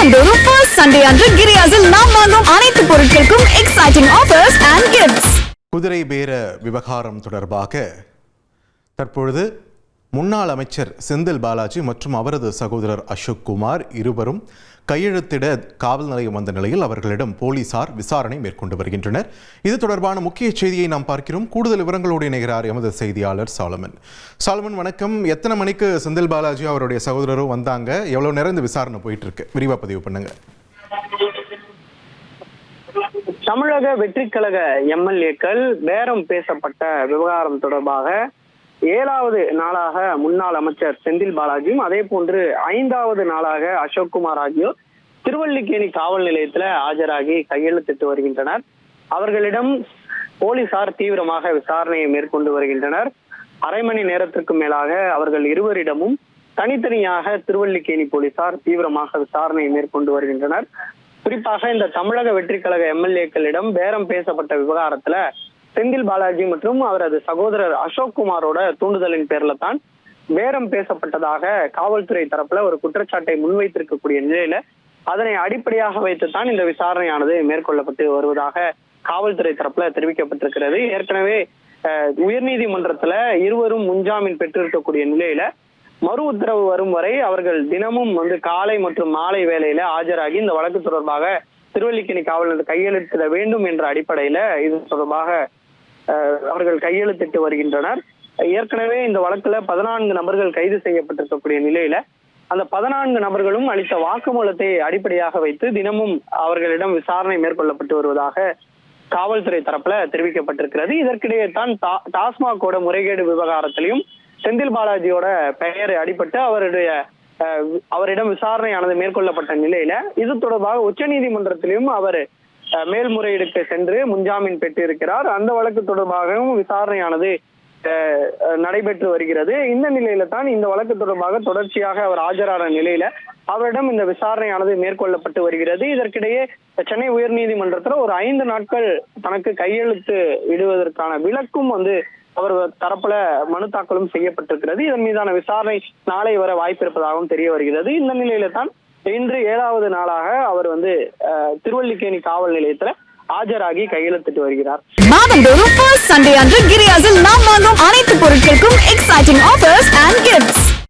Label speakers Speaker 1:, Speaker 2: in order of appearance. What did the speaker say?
Speaker 1: மாதந்தோறும் first Sunday அன்று கிரியாஸில் நாம் வாங்கும் அனைத்து பொருட்களுக்கும் எக்ஸைட்டிங் ஆஃபர்ஸ் அண்ட் கிஃப்ட்ஸ்.
Speaker 2: குதிரை பேர விவகாரம் தொடர்பாக தற்பொழுது முன்னாள் அமைச்சர் செந்தில் பாலாஜி மற்றும் அவரது சகோதரர் அசோக் குமார் இருவரும் கையெழுத்திட காவல் நிலையம் வந்த நிலையில் அவர்களிடம் போலீசார் விசாரணை மேற்கொண்டு வருகின்றனர். இது தொடர்பான முக்கிய செய்தியை நாம் பார்க்கிறோம். கூடுதல் விவரங்களோடு இணைகிறார் எமது செய்தியாளர் சாலமன். வணக்கம். எத்தனை மணிக்கு செந்தில் பாலாஜி அவருடைய சகோதரரும் வந்தாங்க? எவ்வளவு நேரம் இந்த விசாரணை போயிட்டு இருக்கு? விரிவா பதிவு பண்ணுங்க.
Speaker 3: தமிழக வெற்றி கழக எம்எல்ஏக்கள் பேரம் பேசப்பட்ட விவகாரம் தொடர்பாக 7வது நாளாக முன்னாள் அமைச்சர் செந்தில் பாலாஜியும் அதே போன்று 5வது நாளாக அசோக் குமார் ஆகியோர் திருவல்லிக்கேணி காவல் நிலையத்துல ஆஜராகி கையெழுத்திட்டு வருகின்றனர். அவர்களிடம் போலீசார் தீவிரமாக விசாரணையை மேற்கொண்டு வருகின்றனர். அரை மணி நேரத்திற்கு மேலாக அவர்கள் இருவரிடமும் தனித்தனியாக திருவல்லிக்கேணி போலீசார் தீவிரமாக விசாரணையை மேற்கொண்டு வருகின்றனர். குறிப்பாக இந்த தமிழக வெற்றி கழக எம்எல்ஏக்களிடம் பேரம் பேசப்பட்ட விவகாரத்துல செந்தில் பாலாஜி மற்றும் அவரது சகோதரர் அசோக் குமாரோட தூண்டுதலின் பேர்ல தான் பேரம் பேசப்பட்டதாக காவல்துறை தரப்புல ஒரு குற்றச்சாட்டை முன்வைத்திருக்கக்கூடிய நிலையில அதனை அடிப்படையாக வைத்துத்தான் இந்த விசாரணையானது மேற்கொள்ளப்பட்டு வருவதாக காவல்துறை தரப்புல தெரிவிக்கப்பட்டிருக்கிறது. ஏற்கனவே உயர்நீதிமன்றத்துல இருவரும் முன்ஜாமீன் பெற்றிருக்கக்கூடிய நிலையில மறு உத்தரவு வரும் வரை அவர்கள் தினமும் காலை மற்றும் மாலை வேளையில ஆஜராகி இந்த வழக்கு தொடர்பாக திருவல்லிக்கேணி காவல் நிலையத்தில் கையெழுத்திட வேண்டும் என்ற அடிப்படையில இது தொடர்பாக அவர்கள் கையெழுத்திட்டு வருகின்றனர். ஏற்கனவே இந்த வழக்குல 14 நபர்கள் கைது செய்யப்பட்டிருக்கக்கூடிய நிலையில அந்த 14 நபர்களும் அளித்த வாக்குமூலத்தை அடிப்படையாக வைத்து தினமும் அவர்களிடம் விசாரணை மேற்கொள்ளப்பட்டு வருவதாக காவல்துறை தரப்புல தெரிவிக்கப்பட்டிருக்கிறது. இதற்கிடையே தான் டாஸ்மாகோட முறைகேடு விவகாரத்திலையும் செந்தில் பாலாஜியோட பெயர் அடிபட்டு அவரிடம் விசாரணையானது மேற்கொள்ளப்பட்ட நிலையில இது தொடர்பாக உச்சநீதிமன்றத்திலும் அவர் மேல்முறையீடுக்கு சென்று முன்ஜாமீன் பெற்றிருக்கிறார். அந்த வழக்கு தொடர்பாகவும் விசாரணையானது நடைபெற்று வருகிறது. இந்த நிலையில தான் இந்த வழக்கு தொடர்பாக தொடர்ச்சியாக அவர் ஆஜரான நிலையில அவரிடம் இந்த விசாரணையானது மேற்கொள்ளப்பட்டு வருகிறது. இதற்கிடையே சென்னை உயர்நீதிமன்றத்துல ஒரு 5 நாட்கள் தனக்கு கையெழுத்து இடுவதற்கான விலக்கும் அவர் தரப்புல மனு தாக்கலும் செய்யப்பட்டிருக்கிறது. இதன் மீதான விசாரணை நாளை வர வாய்ப்பு இருப்பதாகவும் தெரிய வருகிறது. இந்த நிலையில தான் இன்று 7வது நாளாக அவர் திருவல்லிக்கேணி காவல் நிலையத்துல ஆஜராகி கையெழுத்திட்டு வருகிறார்.
Speaker 1: மாதந்தோறும் ஃபர்ஸ்ட் சண்டே அன்று கிரியாஸில் நாம் வாங்கும் அனைத்து பொருட்களுக்கும் எக்ஸைட்டிங் ஆஃபர்ஸ் அண்ட் கிஃப்ட்ஸ்.